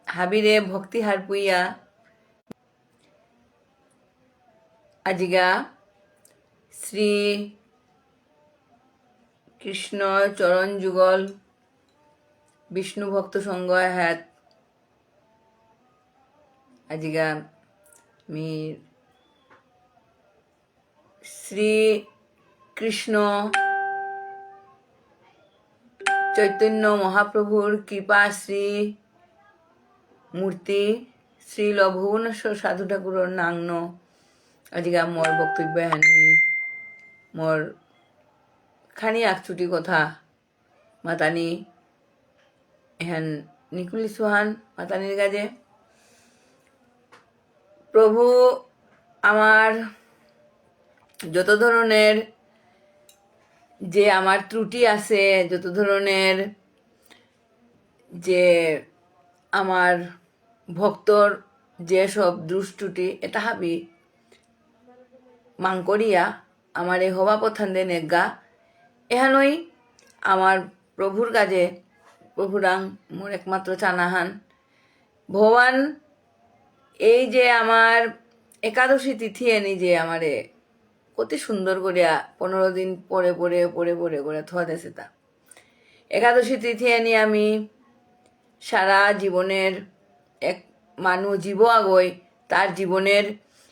হাবিরে ভক্তিহার পুইয়া আজিগা শ্রী কৃষ্ণ চরণ যুগল বিষ্ণু ভক্ত সংঘ হ্যাত আজিগা মি শ্রী কৃষ্ণ চৈতন্য মহাপ্রভুর কৃপা শ্রী মূর্তি শ্রী ভুবনেশ্বর সাধু ঠাকুরর নাংন আজিগা মোর বক্তব্য হেনমি মোর খানি আকচুটি কথা মাতানি হেন নিকুলি সোহান মাতানির কাজে প্রভু আমার যত ধরনের যে আমার ত্রুটি আছে, যত ধরনের যে আমার ভক্তর যে সব দুষ্ত্রুটি এটা হাবি মাং করিয়া আমার এই হবা পথান্দে নেগা এহানই আমার প্রভুর কাজে প্রভুরাং মোর একমাত্র চানাহান ভগবান এই যে আমার একাদশী তিথি এনি যে আমারে কত সুন্দর করিয়া 15 দিন পরে পরে পরে পরে করে থোয়া দেছে তা একাদশী তিথি এনি আমি সারা জীবনের এক মানুষ জীব আগই তার জীবনের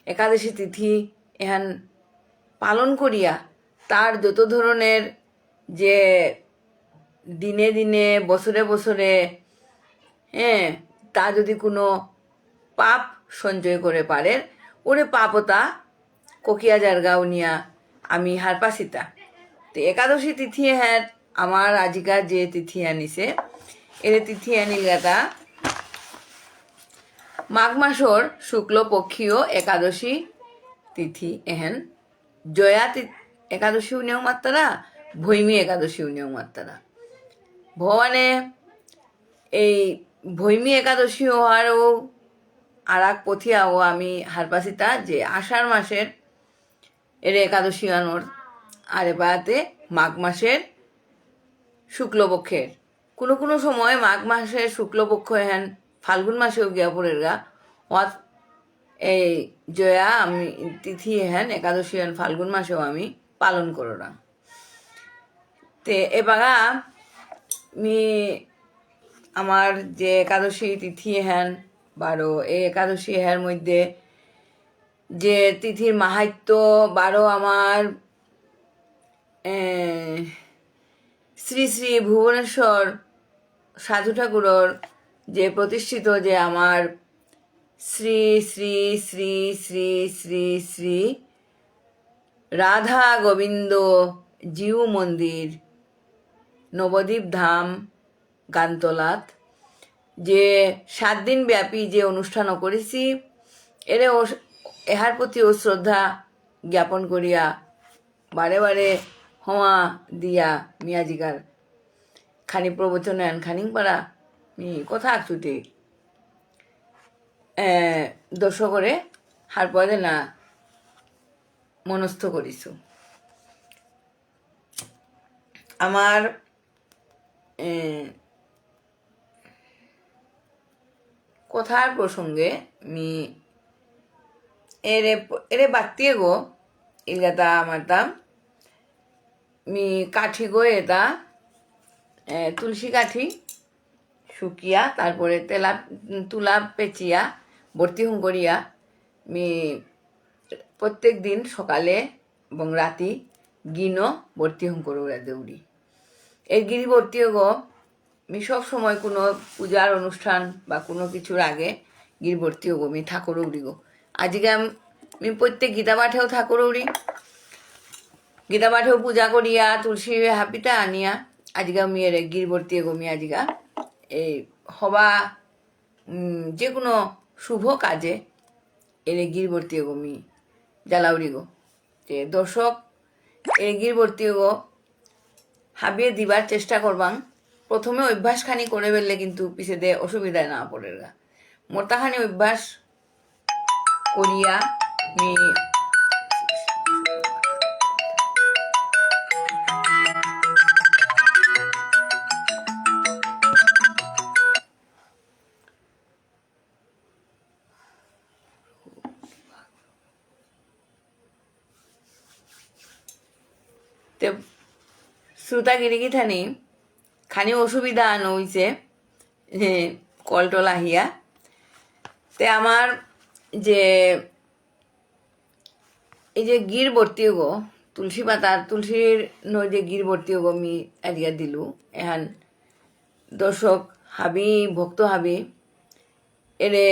একাদশী তিথি এহান পালন করিয়া তার যত ধরনের যে দিনে দিনে বছরে বছরে তা যদি কোনো পাপ সঞ্চয় করে পারে ওরে পাপতা কোকিয়া জারগাও নিয়া আমি হারপাসিতা তো একাদশী তিথি হ্যাঁ আমার আজিকার যে তিথি আনিছে এর তিথি আনিল গাতা মাঘ মাসর শুক্লপক্ষীয় একাদশী তিথি এহেন জয়া একাদশী উনিও মাত্তারা ভৈমী একাদশী উনিও মাত্তারা ভগবানে এই ভৈমী একাদশী হওয়ারও আর এক পথিয়াও আমি হারপাসিতা যে আষাঢ় মাসের এর একাদশী আনোর আর এবারে মাঘ মাসের শুক্লপক্ষের কোনো কোনো সময় মাঘ মাসের শুক্লপক্ষ হেন ফাল্গুন মাসেও গিয়া পড়ের গা অত এই জয়া আমি তিথি হেন একাদশী হেন ফাল্গুন মাসেও আমি পালন করলাম তে এবারা মি আমার যে একাদশী তিথি হেন 12 এই একাদশী হের মধ্যে যে তিথির মাহাত্য 12 আমার শ্রী শ্রী ভুবনেশ্বর সাধু ঠাকুরর যে প্রতিষ্ঠিত যে আমার শ্রী শ্রী শ্রী শ্রী শ্রী শ্রী রাধা গোবিন্দ জিউ মন্দির নবদ্বীপ ধাম গানতলাত যে 7 দিন ব্যাপী যে অনুষ্ঠান করেছি এহার প্রতি ও শ্রদ্ধা জ্ঞাপন করিয়া বারে বারে হওয়া দিয়া মিয়াজিকার খানি প্রবচন আন খানিং পারা মি কথা আকচুটি দর্শকরে হার পদে না মনস্থ করিছু আমার কথার প্রসঙ্গে মি এরে বাড়তিয়ে গো ইলগাতা আমারতাম মি কাঠি গো এটা তুলসী কাঠি শুকিয়া তারপরে তুলা পেঁচিয়া ভর্তি হুম করিয়া মি প্রত্যেক দিন সকালে এবং রাতি গিনো ভর্তি হুম করে দৌড়ি এই গিরি ভর্তি গো মি সব সময় কোনো পূজার অনুষ্ঠান বা কোনো কিছুর আগে গিরি ভর্তি গো মি ঠাকুর উড়ি গো আজকে আমি প্রত্যেক গীতা পাঠেও ঠাকুর উড়ি গীতা পাঠেও পূজা করিয়া তুলসী হাপিটা আনিয়া আজকে আমি এর গিরি ভর্তি গো মি আজকা এই হবা যে কোনো শুভ কাজে এর গির ভর্তি গো মি জ্বালাউরি গো যে দর্শক এর গির ভর্তি গো হাবিয়ে দিবার চেষ্টা করবাং প্রথমে অভ্যাসখানি করে ফেললে কিন্তু পিছে দে অসুবিধায় না পড়ে গা মোটাখানি অভ্যাস করিয়া মি তে শ্রোতাগিরি কি থানি খানি অসুবিধা আনো হইছে কলটল আহিয়া তে আমার যে এই যে গির ভর্তি গো তুলসী পাতার তুলসীর নই যে গির ভর্তি গো আমি আজকে দিলু এহান দর্শক হাবি ভক্ত হাবি এরে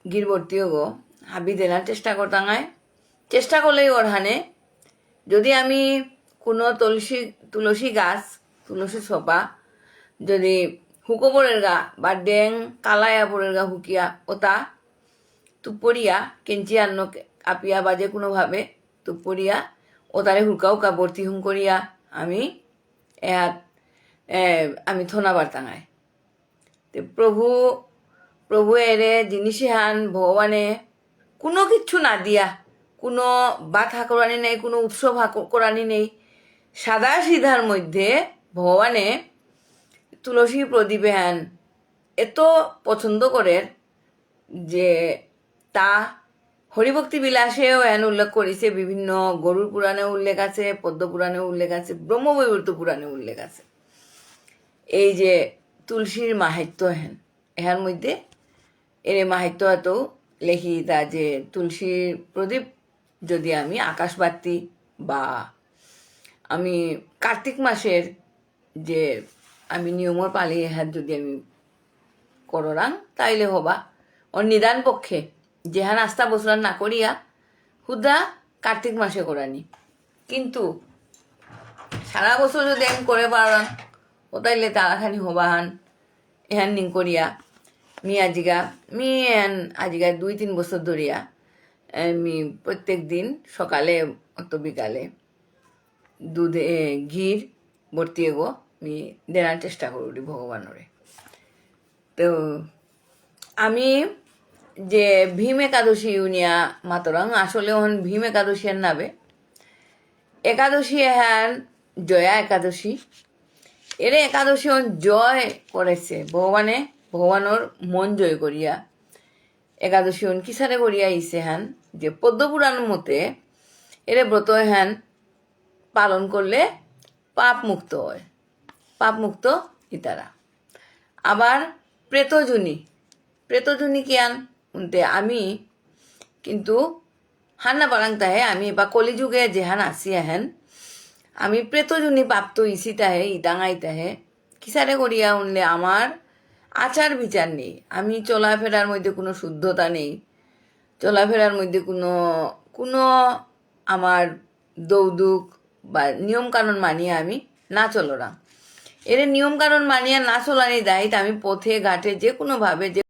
গির ভর্তি গো হাবি দেনার চেষ্টা করতাঙায় চেষ্টা করলেই ওর হানে যদি আমি কোনো তুলসী গাছ তুলসী সোপা যদি হুকো পড়ের গা বা ড্যাং কালায়া পড়ের গা হুকিয়া ওটা তুপরিয়া কেঞ্চি আন্ন কাপিয়া বা যে কোনোভাবে তুপরিয়া ওতারে হুকা হুকা ভর্তি হুম করিয়া আমি আমি থনা বার্তাঙায় তে প্রভু এরে জিনিসে হান ভগবানে কোনো কিচ্ছু না দিয়া কোনো বাধা করানি নেই কোনো উৎসব করানি নেই সাদা সিধার মধ্যে ভগবানে তুলসী প্রদীপে হ্যান এত পছন্দ করে যে তা হরিভক্তি বিলাসেও এন উল্লেখ করেছে বিভিন্ন গরুর পুরাণে উল্লেখ আছে পদ্ম পুরাণে উল্লেখ আছে ব্রহ্মবৈবর্ত পুরাণে উল্লেখ আছে এই যে তুলসীর মাহাত্য হেন এহার মধ্যে এর মাহাত্য এত লেখি তা যে তুলসীর প্রদীপ যদি আমি আকাশবাতি বা আমি কার্তিক মাসের যে আমি নিয়মর পালি হ্যাঁ যদি আমি কররাং তাইলে হবা ওর নিদান পক্ষে যেহান আস্থা বসরান না করিয়া হুদা কার্তিক মাসে করানি কিন্তু সারা বছর যদি আমি করে পারাং ও তাইলে তারাখানি হবাহান এহান নিং করিয়া মি এহান আজিগা 2-3 বছর ধরিয়া আমি প্রত্যেক দিন সকালে অত বিকালে দুধে ঘির ভর্তি এগো আমি দেনার চেষ্টা করি ভগবানরে তো আমি যে ভীম একাদশী উনিয়া মাতরাং আসলে হন ভীম একাদশী নাবে একাদশী হ্যান জয়া একাদশী এর একাদশী হন জয় করেছে ভগবানের মন জয় করিয়া একাদশী হন কিসারে করিয়া ইসে হ্যান যে পদ্মপুরাণ মতে এরে ব্রত হ্যান পালন করলে পাপ মুক্ত হয় পাপ মুক্ত ইতারা আবার প্রেতজনী কিয়ান উনতে আমি কিন্তু হান্না পারাং তাহে আমি বা কলিযুগে যেহান আসি হেন আমি প্রেতজনী প্রাপ্ত ইসি তাহে ইদাঙাই তাহে কিসারে করিয়া উনলে আমার আচার বিচার নেই আমি চলাফেরার মধ্যে কোনো শুদ্ধতা নেই চলাফেরার মধ্যে কোনো আমার দৌদুক বা নিয়মকানুন মানিয়ে আমি না চলরাম এর নিয়মকানুন মানিয়া না চলানি দায়িত্ব আমি পথে ঘাটে যে কোনোভাবে যে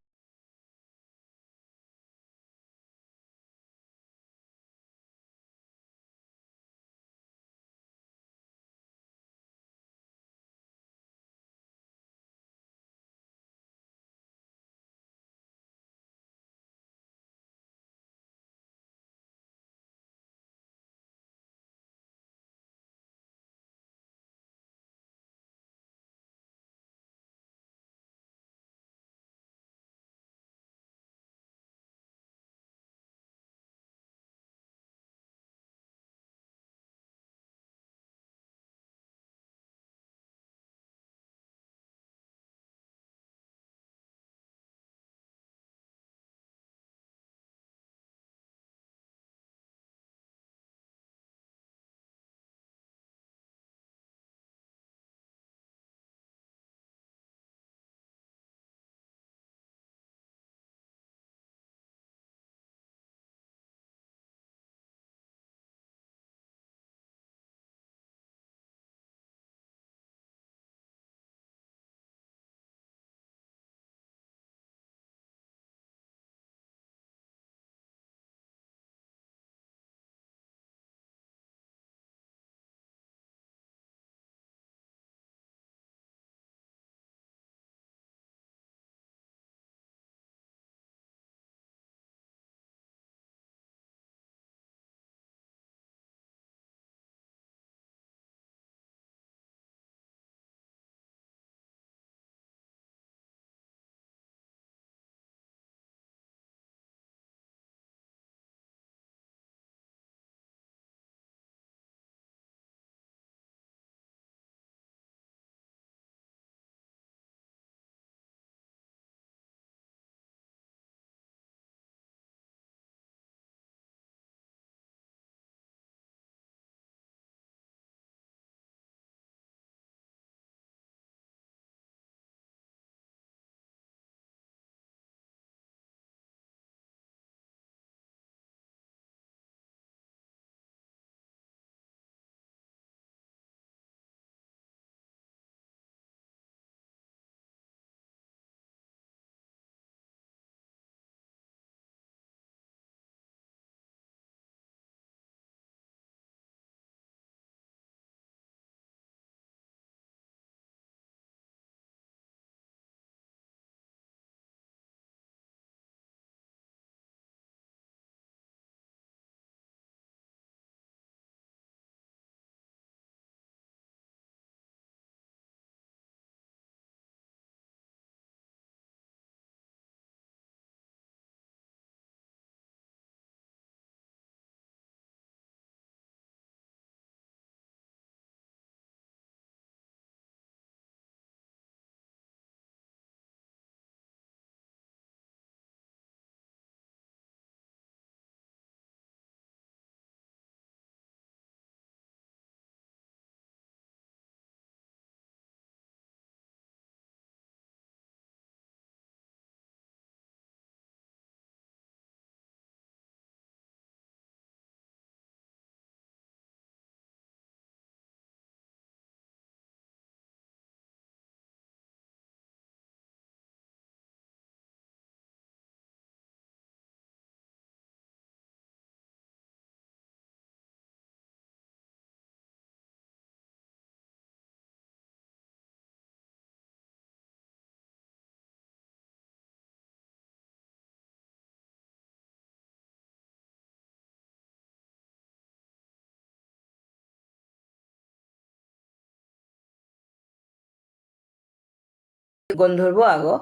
গন্ধর্ব আগো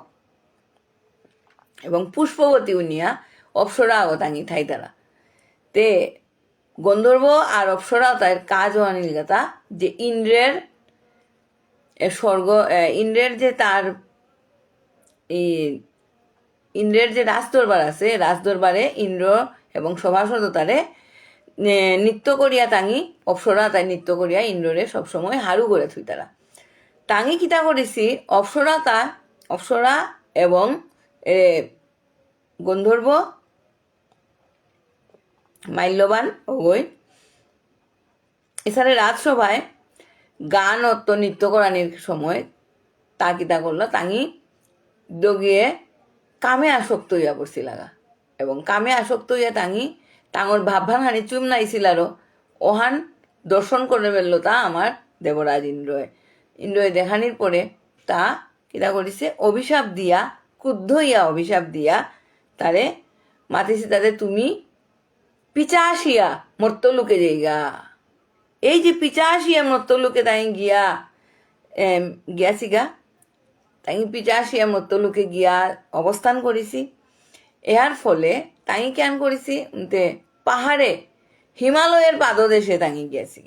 এবং পুষ্পবতী উনিয়া অপ্সরা আগো তাঙ্গি থাইতারা তে গন্ধর্ব আর অপ্সরা তার কাজ আনিল গাতা যে ইন্দ্রের স্বর্গ ইন্দ্রের যে তার এই ইন্দ্রের যে রাজদরবার আছে রাজদরবারে ইন্দ্র এবং সভাসদ তারে নৃত্য করিয়া তাঙি অপ্সরা তাই নৃত্য করিয়া ইন্দ্ররে সবসময় হারু করে থুই তারা তাঙি কিতা করেছি অপ্সরা এবং গন্ধর্ব মাল্যবান ওই এছাড়া রাজসভায় গান অত্য নৃত্য করানির সময় তা কিতা করলো তাঙি দগিয়ে কামে আসক্ত হইয়া পড়ছি লাগা এবং কামে আসক্ত হইয়া তাঙি তাঙর ভাবভান হানি চুম নাইছিল আরো ওহান দর্শন করে ফেললো তা আমার দেবরাজ ইন্দ্রয় দেখানির পরে তা কিতা করিছে অভিশাপ দিয়া ক্রুদ্ধ হইয়া অভিশাপ দিয়া তারে মাতিছে তাদের তুমি পিচাসিয়া মর্তলোকে যাইগা এই যে পিচাসিয়া মর্তলোকে তাই গিয়াছিগা তাই পিচাসিয়া মর্তলোকে গিয়া অবস্থান করেছি এর ফলে তাই কেন করেছি পাহাড়ে হিমালয়ের পাদদেশে তাই গিয়েছি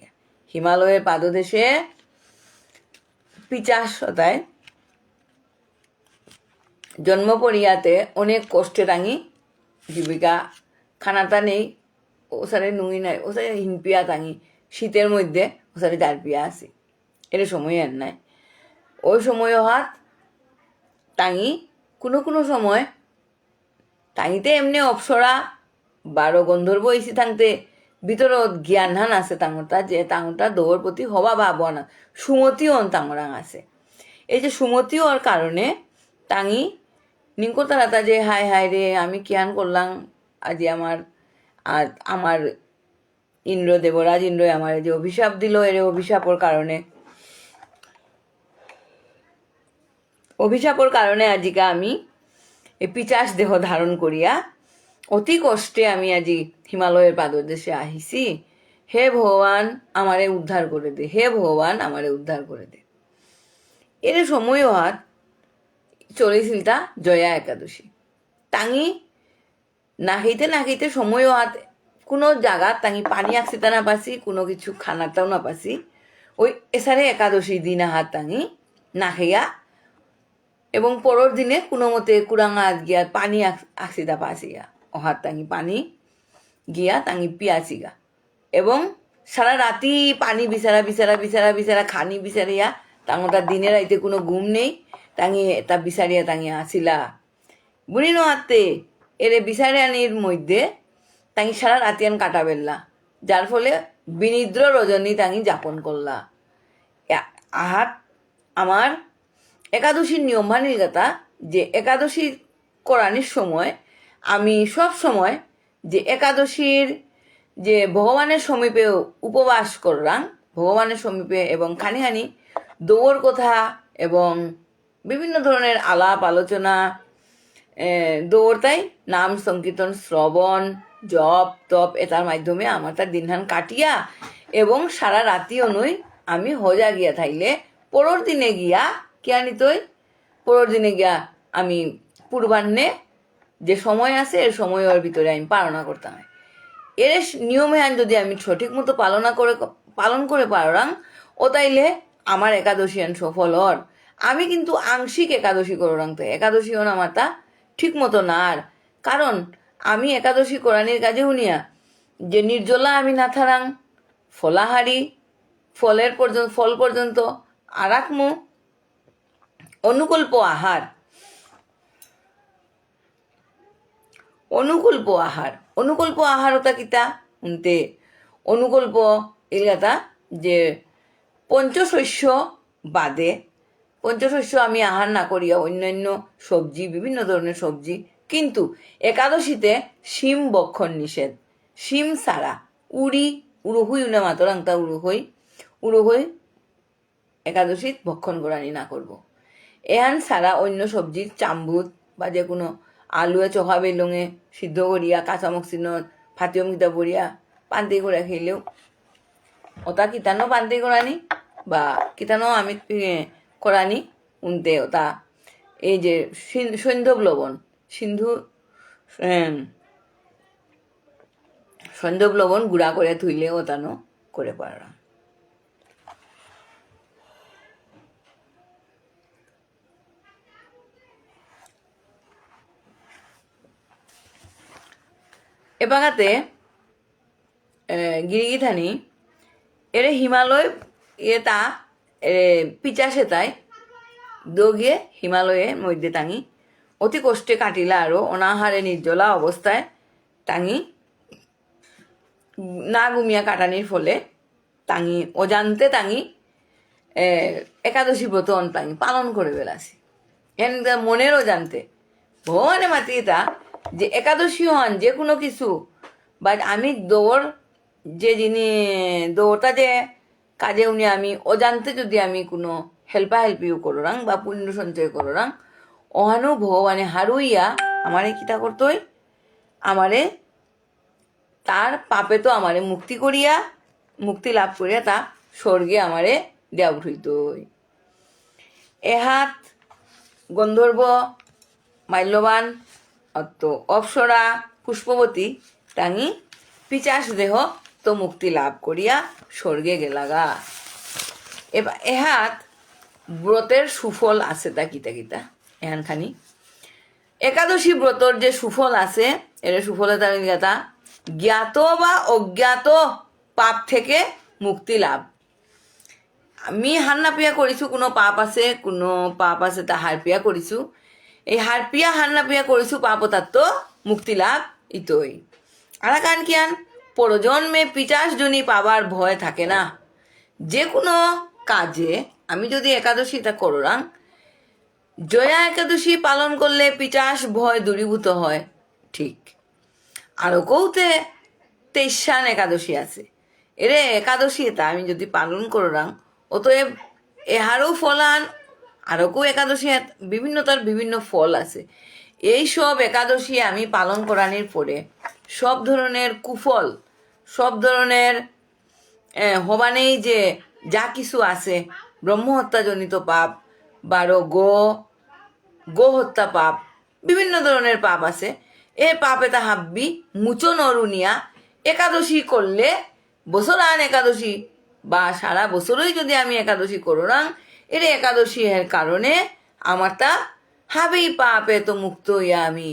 হিমালয়ের পাদদেশে পিচাসতায় জন্ম পড়িয়াতে অনেক কষ্টে তাঙি জীবিকা খানাটা নেই ওসারে নুই নাই ওসারে হিনপিয়া তাঙি শীতের মধ্যে ওসারে জারপিয়া আসি এর সময় আর নাই ওই সময় হাত তাঙি কোনো সময় তাঙিতে এমনি অপ্সরা বারো গন্ধর্ব এসে থাকতে ভিতরত জ্ঞান হান আছে তাঙরটা যে তাঙরটা দৌড় প্রতি হবা ভাবনা সুমতিও তাঙরাং আছে এই যে সুমতিওর কারণে তাঙি নিঙ্কতারাতা যে হায় হায় রে আমি কিয়ান করলাম আজি আমার দেবরাজ ইন্দ্র আমার যে অভিশাপ দিল এর অভিশাপর কারণে আজিকা আমি এই পিচাস দেহ ধারণ করিয়া অতি কষ্টে আমি আজি হিমালয়ের পাদদেশে আহিছি হে ভগবান আমারে উদ্ধার করে দে হে ভগবান আমারে উদ্ধার করে দে এর সময় হাত চলেছিল তা জয়া একাদশী তাঙি নাহিতে সময় হাত কোনো জায়গা তাঙি পানি আকছিতা না পাসি কোনো কিছু খানাটাও না পাসি ওই এসারে একাদশী দিন হাত তাঙি না খাইয়া এবং পরের দিনে কোনো মতে কুরাঙা গিয়া পানি আকছিতা পাসিয়া অহাত তাঙি পানি গিয়া তাঙি পিয়াছিগা এবং সারা রাতি পানি বিচারা খানি বিচারিয়া তাঙটা দিনে রাইতে কোনো ঘুম নেই তাঙি তা বিচারিয়া তাঙি আসিলা বুড়ি নোহাতে এর বিচারিয়ানির মধ্যে তাঙি সারা রাতিয়ান কাটা বেললা যার ফলে বিনিদ্র রজনী তাঙি যাপন করলা আহাত আমার একাদশীর নিয়ম মানির কথা যে একাদশী করানির সময় আমি সব সময় যে একাদশীর যে ভগবানের সমীপে উপবাস করলাম ভগবানের সমীপে এবং খানিখানি দৌড় কথা এবং বিভিন্ন ধরনের আলাপ আলোচনা দৌড়তাই নাম সংকীর্তন শ্রবণ জপ তপ এটার মাধ্যমে আমার তার দিনহান কাটিয়া এবং সারা রাতিও নই আমি হজা গিয়া থাইলে পরের দিনে গিয়া পরের দিনে গিয়া আমি পূর্বাহ্নে যে সময় আছে এর সময়ের ভিতরে আমি পালনা করতাম এর নিয়মে যদি আমি সঠিক মতো পালন করে পারলাম ও তাইলে আমার একাদশী আন সফল হর আমি কিন্তু আংশিক একাদশী করলাম তো একাদশী হন আমার তা ঠিক মতো না আর কারণ আমি একাদশী কোরআনের কাজে শুনিয়া যে নির্জলা আমি না থারাং ফলাহারি ফল পর্যন্ত আরাকমু অনুকল্প আহারতা কিতা উনতে অনুকল্প এলাকা যে পঞ্চশস্য বাদে পঞ্চশস্য আমি আহার না করিয়া অন্যান্য সবজি বিভিন্ন ধরনের সবজি কিন্তু একাদশীতে শিম বক্ষণ নিষেধ শিম ছাড়া উড়ুহুই উনা মাতরাংতা উড়ুহই একাদশীত ভক্ষণ করানি না করব এহান ছাড়া অন্য সবজির চাম্বুত বা যে কোনো আলুয়ে চোখা বেলুঙে সিদ্ধ করিয়া কাঁচামক চিহ্ন ফাটিয়ম কিতা পরিয়া পান্তি করে খেলেও ওটা কিতানো পান্তি করানি বা কিতানো আমি করানি উনতে ওটা এই যে সৈন্ধব লবণ, সিন্ধু সৈন্ধব লবণ গুঁড়া করে ধুইলে ওতানো করে পারলাম। এবাগাতে গিরিগিথানি এরে হিমালয় তা পিচাসে তাই দগিয়ে হিমালয়ের মধ্যে টাঙি অতি কষ্টে কাটিলা আরো অনাহারে নির্জলা অবস্থায় টাঙি না ঘুমিয়া কাটানির ফলে টাঙি অজান্তে টাঙি একাদশী ব্রত টাঙি পালন করে বেড়াছি এন মনের অজান্তে ভগবানে মাতি এটা যে একাদশী হন যে কোনো কিছু বা আমি দৌড় যে দৌড়টা যে কাজে উনি আমি অজান্তে যদি আমি কোনো হেল্পিও করলাম বা পুণ্য সঞ্চয় করলাম অহানু ভগবানে হারুইয়া আমারে কিতা করতোই আমারে তার পাপে তো আমারে মুক্তি লাভ করিয়া তা স্বর্গে আমারে দেয়া উঠইতই। এহাত গন্ধর্ব মাল্যবান অপ্সরা পুষ্পবতী টাঙি পিচাস দেহ তো মুক্তি লাভ করিয়া স্বর্গে গেলাগা। এবার এহাত ব্রতের সুফল আছে তা কিতা এহানখানি একাদশী ব্রতর যে সুফল আছে এর সুফলে তার তা জ্ঞাত বা অজ্ঞাত পাপ থেকে মুক্তি লাভ। আমি হান্নাপিয়া কৰিছোঁ কোনো পাপ আছে তা হারপিয়া কৰিছোঁ এই হান্নাপিয়া কৰিছোঁ পাপ তাত্ত মুক্তি লাভ ইতই আর কান কিয়ান পরজন্মে পিচাসজনী পাবার ভয় থাকে না। যে কোনো কাজে আমি যদি একাদশীটা করলাম জয়া একাদশী পালন করলে পিচাস ভয় দূরীভূত হয় ঠিক আরও কৌতে 23 একাদশী আছে এরে একাদশী এটা আমি যদি পালন করলাম অতএব এহারও ফলান আরও একাদশী বিভিন্ন ফল আছে। এই সব একাদশী আমি পালন করানোর পরে সব ধরনের কুফল সব ধরনের হবানেই যে যা কিছু আছে ব্রহ্মহত্যাজনিত পাপ বারো গো হত্যা পাপ বিভিন্ন ধরনের পাপ আছে এ পাপ এটা হাব্বি মুচন অরুনিয়া একাদশী করলে বছরান একাদশী বা সারা বছরই যদি আমি একাদশী করলাম এর একাদশী এর কারণে আমার তা হাবেই পাপে তো মুক্ত হইয়া আমি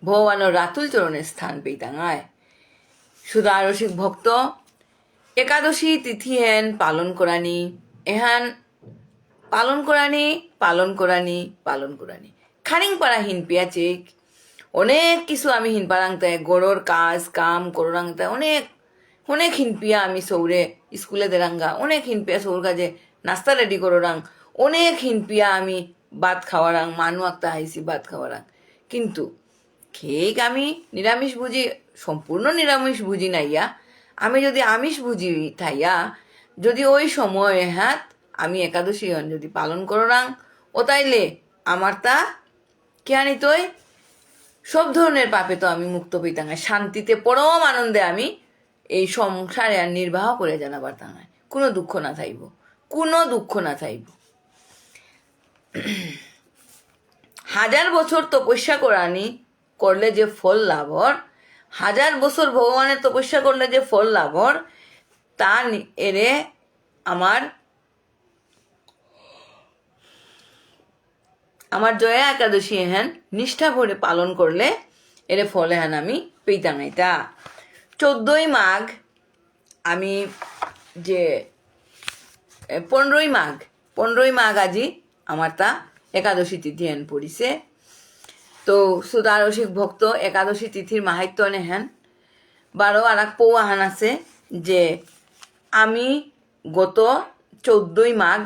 ভগবানের রাতুল চরণের স্থান পেইতাঙায়। শুধু আরসিক ভক্ত একাদশী তিথি হেন পালন করানি এহান পালন করানি খানিং পাড়া হিনপিয়া চেক অনেক কিছু আমি হিনপাড়াং তাই গড়র কাম করোরাং তাই অনেক হিনপিয়া আমি সৌরে স্কুলে দেরাঙ্গা অনেক হিনপিয়া সৌর কাজে নাস্তা রেডি করোরাং অনেক হিনপিয়া আমি ভাত খাওয়ারাং মানু একটা হাইছি ভাত খাওয়ারাং কিন্তু খেয়েক আমি সম্পূর্ণ নিরামিষ বুঝি নাইয়া আমি যদি আমিষ বুঝি থাইয়া যদি ওই সময় আমি একাদশী যদি পালন করলাম ও তাইলে আমার তা কেয়ানিতই সব ধরনের পাপে তো আমি মুক্ত পেতাঙ্গায় শান্তিতে পরম আনন্দে আমি এই সংসারে আর নির্বাহ করে জানাবার তাঙ্গায় কোনো দুঃখ না থাইব। 1000 বছর তপস্যা করলে যে ফল লাভর 1000 বছর ভগবানের তপস্যা করলে যে ফল লাভর তা এরে আমার জয়া একাদশী হ্যান নিষ্ঠা ভরে পালন করলে এরে ফলে হ্যান আমি পেইতাম এটা 14ই মাঘ আমি যে 15ই মাঘ আজি আমার তা একাদশী তিথি হ্যান পড়িছে। তো সুদারসিক ভক্ত একাদশী তিথির মাহাত্য নে হ্যান 12 আর এক পৌয়াহান আছে যে আমি গত 14ই মাঘ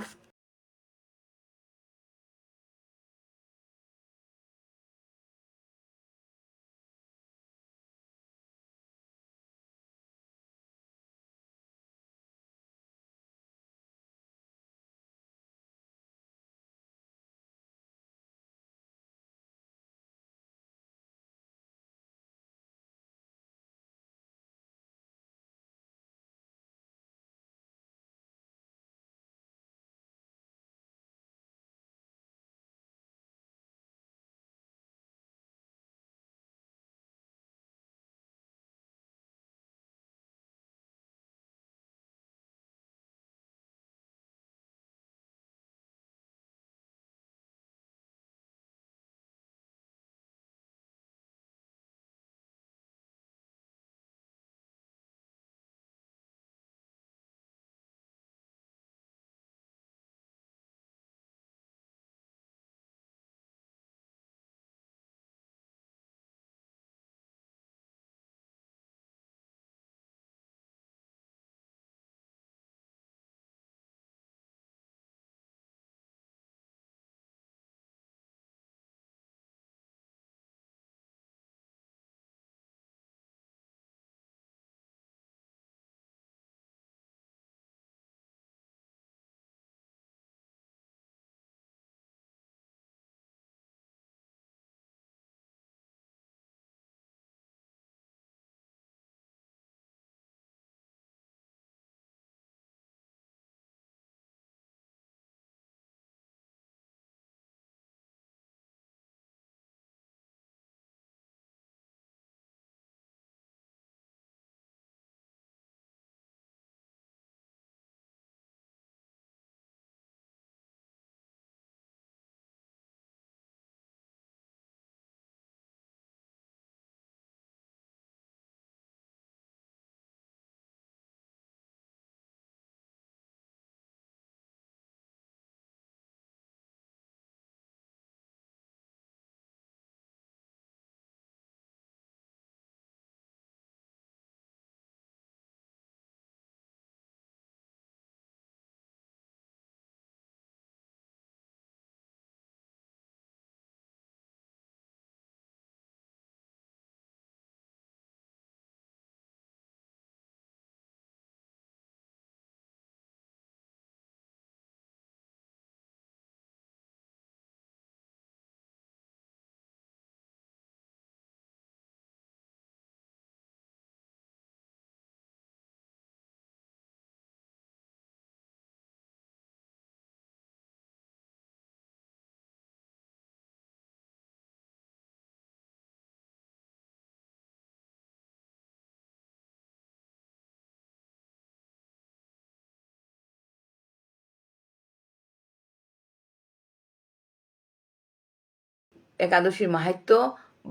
একাদশীর মাহাত্য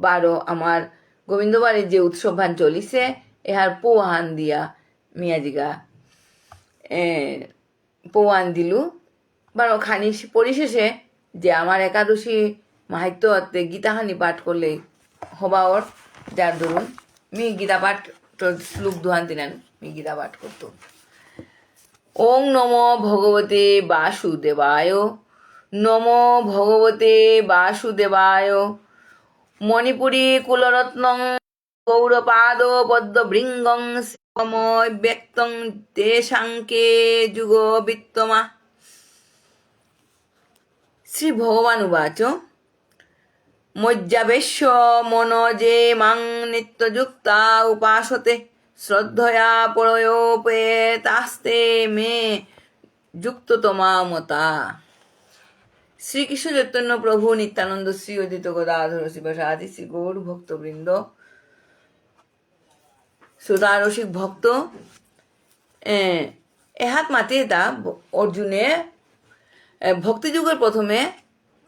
বারো আমার গোবিন্দবাড়ির যে উৎসবহান চলিছে এহার পৌহান দিয়া মিয়াজিগা পৌহান দিলু বারো খানি পরিশেষে যে আমার একাদশী মাহাত্য গীতাহানি পাঠ করলে হবাওর যার ধরুন মি গীতা পাঠ শ্লোক দুহান দিলেন মি গীতা পাঠ করতো। ওং নমো ভগবতে বাসুদেবায় নমো ভগবতে বাসুদেবায় মণিপুরী কুলরত্নং গৌরপাদ পদ্মভৃঙ্গং শিবময় ব্যক্তং তেষাঙ্কে যুগ বিত্তমা। শ্রী ভগবান উবাচ মজ্জাবেশ্য মনোজে মাং নিত্যযুক্তা উপাসতে শ্রদ্ধয়া পরয়োপেতাস্তে মে যুক্ততমা মতা। শ্রীকৃষ্ণ চৈতন্য প্রভু নিত্যানন্দ শ্রী অদ্বৈত গদাধর শিবসাদি শ্রী গৌর ভক্তবৃন্দ শ্রোতারসিক ভক্ত এহাত মাতি তা অর্জুনে ভক্তিযুগের প্রথমে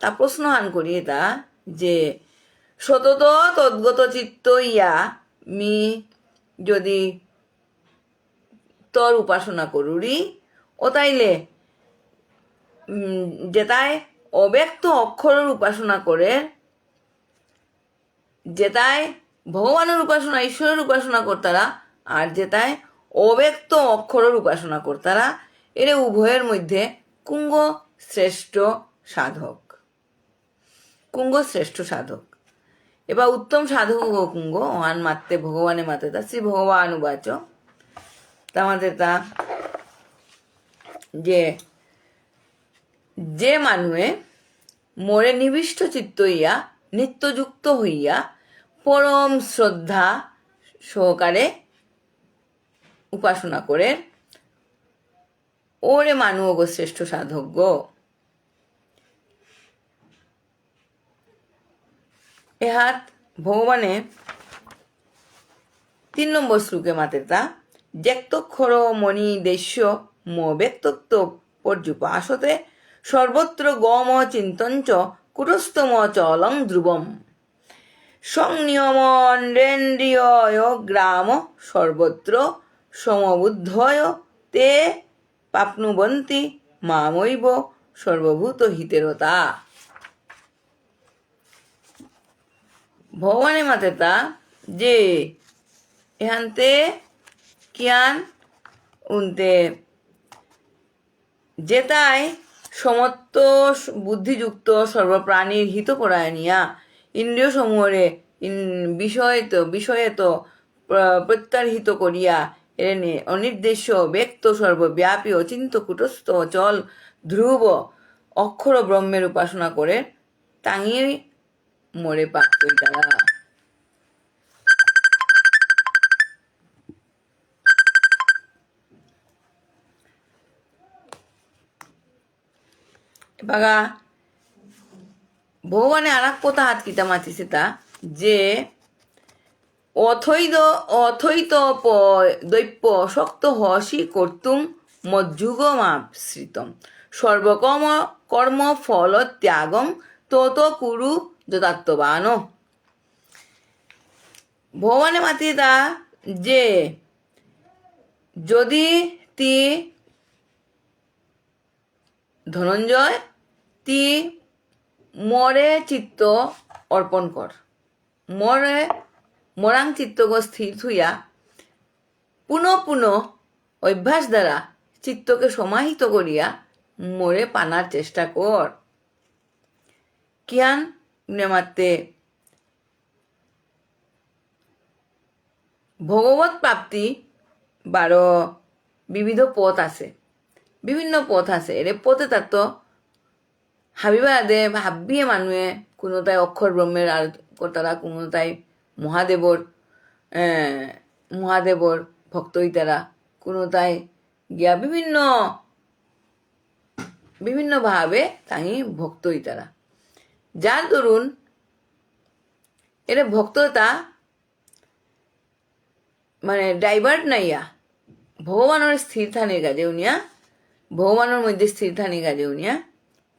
তা প্রশ্নহান করিয়ে তা যে সতত তদ্গত চিত্ত ইয়া মি যদি তোর উপাসনা করুরি ও তাইলে যেটাই অব্যক্ত অক্ষরের উপাসনা করে যেটাই ভগবানের উপাসনা ঈশ্বরের উপাসনা করতারা আর যেটাই অব্যক্ত অক্ষরের উপাসনা করতারা এর উভয়ের মধ্যে কুঙ্গ শ্রেষ্ঠ সাধক। কুঙ্গ শ্রেষ্ঠ সাধক এবার উত্তম সাধক কুঙ্গ ওহান মাত্রে ভগবানের মাতে তা শ্রী ভগবান উবাচ আমাদের তা যে মানুষে মোরে নিবিষ্ট চিত্ত ইয়া নিত্যযুক্ত হইয়া পরম শ্রদ্ধা সহকারে উপাসনা করে ওরে মানু গো শ্রেষ্ঠ সাধক গো। এহাত ভগবানে 3 নম্বর শ্লোকে মাতেতা জ্ঞাতক্ষর মণি দেশ্য মো ব্যক্তত্ব পর্যুপাসতে সর্বত্র গম চিন্তঞ্চ কুটস্থম চলং ধ্রুবম সংনিয়মন্দ্রিয় গ্রাম সর্বত্র সমবুদ্ধয় তে পাপ্নুবন্তি মামৈব সর্বভূত হিতেরতা। ভগবানের মাতে তা যে এহান্তে কিয়ান উনতে যেটাই সমত্ত বুদ্ধিযুক্ত সর্বপ্রাণীর হিতপরায়ণিয়া ইন্দ্রিয় সমূহরে বিষয়েত প্রত্যাহিত করিয়া এনে অনির্দেশ্য ব্যক্ত সর্বব্যাপী অচিন্ত কুটস্থ অচল ধ্রুব অক্ষর ব্রহ্মের উপাসনা করে তাঙিয়ে মরে পাত্র তারা। বাগা ভগবানে আর এক কথা হাত কিতা মাতিছে তা যে অথৈত দৈপ্য শক্ত হসি কর্তুম মজ্জুগমাশ্রিতম সর্বকর্ম কর্ম ফল ত্যাগম তত কুরু যথার্থবান। ভগবানে মাতি তা যে যদি তি ধনঞ্জয় তি মরে চিত্ত অর্পণ কর মরাং চিত্তগ স্থির থুইয়া পুনঃ পুনঃ অভ্যাস দ্বারা চিত্তকে সমাহিত করিয়া মরে পানার চেষ্টা কর। কিয়ান নেমাতে ভগবত প্রাপ্তি বারো বিবিধ পথ আছে বিভিন্ন পথ আছে এর পথে তার তো ভাবিয়ে মানুহে কোনোটাই অক্ষর ব্রহ্মের আর তারা কোনোটাই মহাদেবর ভক্ত হইতারা কোনোটাই গিয়া বিভিন্ন ভাবে তাই ভক্ত হইতারা যার দরুন এর ভক্ততা মানে ডাইভার্ট নাইয়া ভগবানের স্থির থানির কাজে উনিয়া ভগবানের মধ্যে স্থির থানির কাজে উনিয়া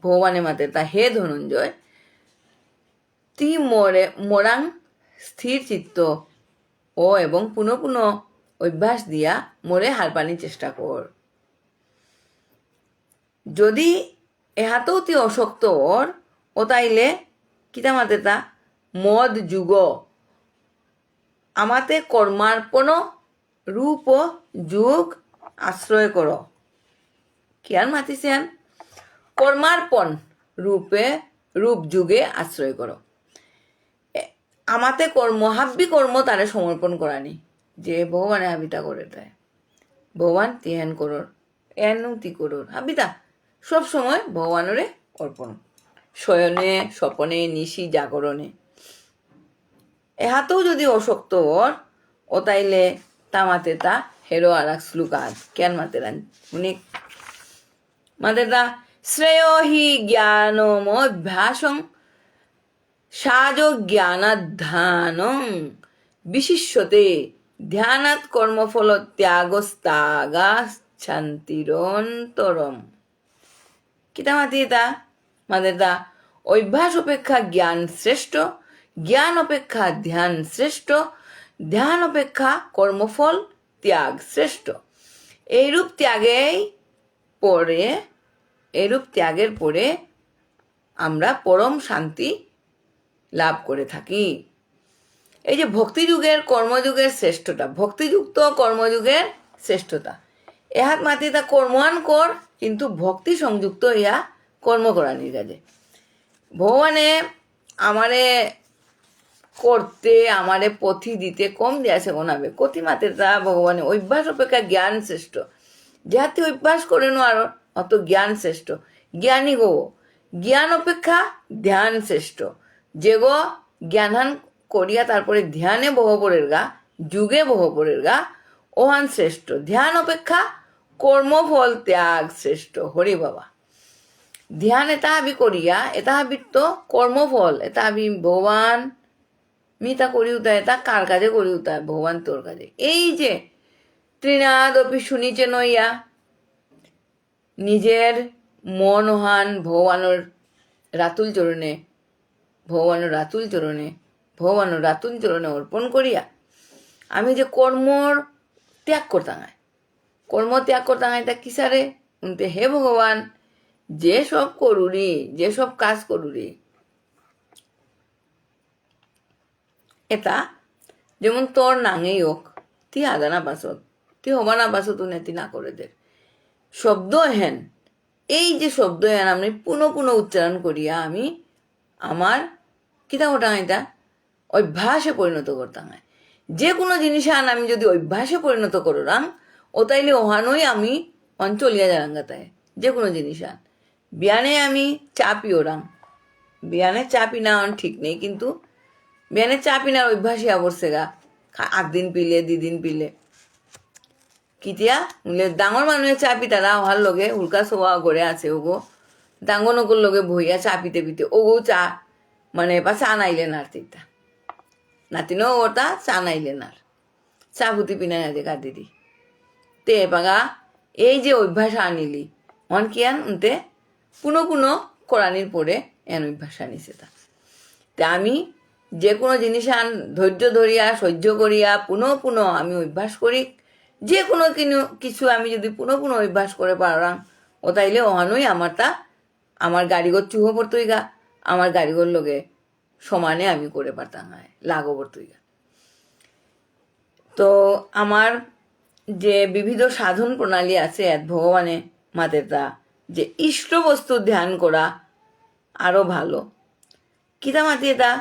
ভগবানের মাতে তা হে ধনঞ্জয় তি মোরাং স্থির চিত্ত ও এবং পুনঃ পুনঃ অভ্যাস দিয়া মোরে হার পানির চেষ্টা কর। যদি এহাতেও তুই অশক্ত ওর ও তাইলে কিতা মাতে তা মদ যুগ আমাতে কর্মার্পণ রূপ যুগ আশ্রয় কর। কি আর মাতিছেন কর্মার্পণ রূপ যুগে আশ্রয় করো। আমাতে হাব্বি কর্ম তারে সমর্পণ করানি যে ভগবানে হাবিতা করে দেয় ভগবান তিহেন করর এনুতি করর হাবিতা সব সময় ভগবানরে অর্পণ শয়নে স্বপনে নিশি জাগরণে। এহাতেও যদি অশক্ত ওর ও তাইলে তামাতে তা হেরো আর এক শ্লোকাজ কেন মাতে রান উনি মাতে তা শ্রেয় হি জ্ঞানমভ্যাসং সাজ জ্ঞানাধ্যানং বিশিষ্যতে ধ্যানাৎ কর্মফল ত্যাগস্তাগাচ্ছান্তিরন্তরম। কিতা মাতি তা মাদের তা অভ্যাস অপেক্ষা জ্ঞান শ্রেষ্ঠ, জ্ঞান অপেক্ষা ধ্যান শ্রেষ্ঠ, ধ্যান অপেক্ষা কর্মফল ত্যাগ শ্রেষ্ঠ। এইরূপ ত্যাগের পরে আমরা পরম শান্তি লাভ করে থাকি। এই যে ভক্তিযুগের কর্মযুগের শ্রেষ্ঠতা, ভক্তিযুক্ত কর্মযুগের শ্রেষ্ঠতা এহাত মাতি তা কর্মান কর কিন্তু ভক্তি সংযুক্ত ইয়া কর্ম করানির কাজে। ভগবানে আমারে করতে আমারে পথি দিতে কম দিয়াছে কোনাবে কতি মাতে তা ভগবানে অভ্যাস অপেক্ষা জ্ঞান শ্রেষ্ঠ। যাতে অভ্যাস করে নো আরো অত জ্ঞান শ্রেষ্ঠ। জ্ঞানী গো জ্ঞান অপেক্ষা ধ্যান শ্রেষ্ঠ। যে গো জ্ঞানহান করিয়া তারপরে ধ্যানে বহপরের গা যুগে বহপরের গা ওহান শ্রেষ্ঠ। ধ্যান অপেক্ষা কর্মফল ত্যাগ শ্রেষ্ঠ। হরি বাবা ধ্যান এটা হাবি করিয়া এটা হাবির তো কর্মফল এটা হাবি ভগবান মিতা করি উতায় এটা কার কাজে করি উতায় ভগবান তোর কাজে। এই যে ত্রিনাদপি শুনিছে নইয়া নিজের মন হান ভগবানের রাতুল চরণে ভগবানের রাতুল চরণে অর্পণ করিয়া আমি যে কর্ম ত্যাগ করতাম এটা কিসারে উনতে হে ভগবান যে সব কাজ করুরি এটা যেমন তোর নাঙেই হোক তি আদানা বাসত তি হবানা বাসত উন্নতি না করে দে শব্দ হেন এই যে শব্দ হেন আমি পুনঃ পুনঃ উচ্চারণ করিয়া আমি আমার কিতা করতাম এটা অভ্যাসে পরিণত করতাম। যে কোনো জিনিস আন আমি যদি অভ্যাসে পরিণত করলাম ও তাইলে ওহানোই আমি অঞ্চলিয়া জারাঙ্গাতায় যে কোনো জিনিস আন বিয়ানে আমি চাপি ওরাম বিয়ানে চাপি না ঠিক নেই কিন্তু বিয়ানে চাপি না অভ্যাসই আবরছে গা একদিন পিলে দিদিন পিলে কিতিয়া ডাঙর মানুষের চাপি তারা ওহার লগে হুলকা সোয়া করে আছে ওগো ডাঙর নকর লগে বইয়া চা পিতে পিতে ওগো চা মানে বা চা নাইলেন আর তিতা নাতিনও ওটা চা নাইলেন আর চা ফুটি পিনা না দেখা দিদি তে পাগা এই যে অভ্যাস আনিলি অন কি আন উনতে পুনঃ পুনঃ করানির পরে এন অভ্যাস আনিছে তা আমি যে কোনো জিনিস আন ধৈর্য ধরিয়া সহ্য করিয়া পুনঃ পুনঃ আমি অভ্যাস করি যে কোনো কিছু আমি যদি পুনঃ পুনঃ অভ্যাস করে পারাম ও তাইলে ওহানোই আমার গাড়িঘর চুহ পড়তই গা আমার গাড়িঘর লোকে সমানে আমি করে পারতাম লাগো পড়তই গা। তো আমার যে বিবিধ সাধন প্রণালী আছে ভগবানে মাতেরটা যে ইষ্ট বস্তু ধ্যান করা আরো ভালো কিতা মাতি এটা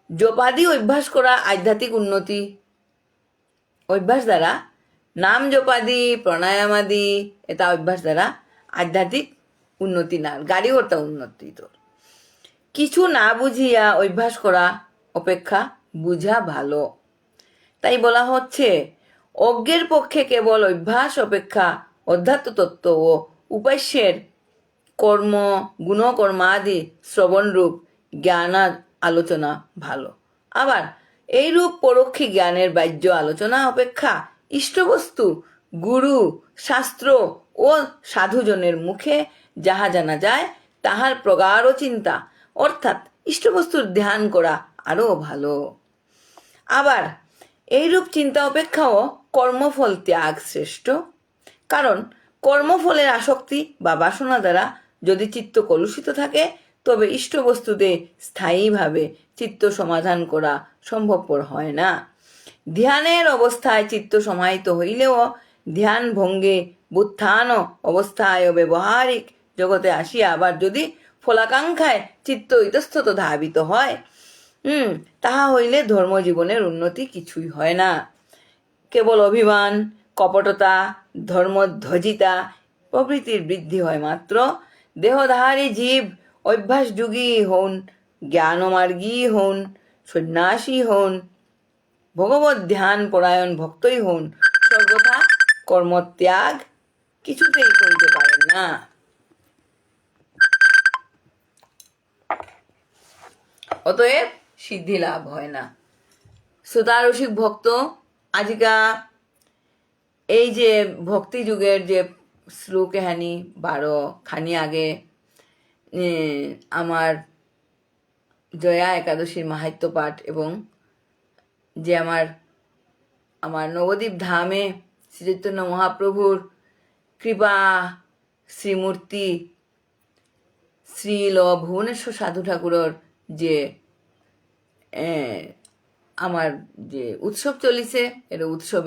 জপাদি অভ্যাস করা আধ্যাত্মিক উন্নতি অভ্যাস দ্বারা নাম জপাদি প্রাণায়ামাদি এটা অভ্যাস দ্বারা আধ্যাত্মিক উন্নতি না গাড়ি করতে উন্নতি তোর কিছু না বুঝিয়া অভ্যাস করা অপেক্ষা বুঝা ভালো। তাই বলা হচ্ছে অজ্ঞের পক্ষে কেবল অভ্যাস অপেক্ষা অধ্যাত্ম তত্ত্ব ও উপাস্যের কর্ম গুণকর্মাদি শ্রবণরূপ জ্ঞান আলোচনা ভালো। আবার এইরূপ পরোক্ষী জ্ঞানের বাহ্য আলোচনা অপেক্ষা ইষ্টবস্তু গুরু শাস্ত্র ও সাধুজনের মুখে যাহা জানা যায় তাহার প্রগাঢ় চিন্তা অর্থাৎ ইষ্টবস্তুর ধ্যান করা আরও ভালো। আবার এইরূপ চিন্তা অপেক্ষাও কর্মফল ত্যাগ শ্রেষ্ঠ। কারণ কর্মফলের আসক্তি বা বাসনা দ্বারা যদি চিত্ত কলুষিত থাকে, তবে ইষ্টবস্তুতে স্থায়ীভাবে চিত্ত সমাধান করা সম্ভবপর হয় না। ধ্যানের অবস্থায় চিত্ত সমাহিত হইলেও ধ্যান ভঙ্গে বুত্থান অবস্থায় ও ব্যবহারিক জগতে আসিয়া আবার যদি ফলাকাঙ্ক্ষায় চিত্ত ইতস্তত ধাবিত হয়, তাহা হইলে ধর্মজীবনের উন্নতি কিছুই হয় না। কেবল অভিমান, কপটতা, ধর্মধ্বজিতা প্রভৃতির বৃদ্ধি হয় মাত্র। দেহধারী জীব অভ্যাসযোগী হন, জ্ঞানমার্গী হন, সন্ন্যাসী হন, ভগবত ধ্যান পরায়ণ ভক্তই হন, সর্বথা কর্মত্যাগ কিছুতেই করিতে পারেন না। অতএব সিদ্ধি লাভ হয় না। শ্রোতারসিক ভক্ত, আজিকা এই যে ভক্তি যুগের যে শ্লোক কাহানি 12 খানি আগে আমার জয়া একাদশীর মাহাত্ম্য পাঠ এবং যে আমার নবদ্বীপ ধামে শ্রীচৈতন্য মহাপ্রভুর কৃপা শ্রীমূর্তি শ্রীল ভুবনেশ্বর সাধু ঠাকুরের যে আমার যে উৎসব চলিছে, এর উৎসবে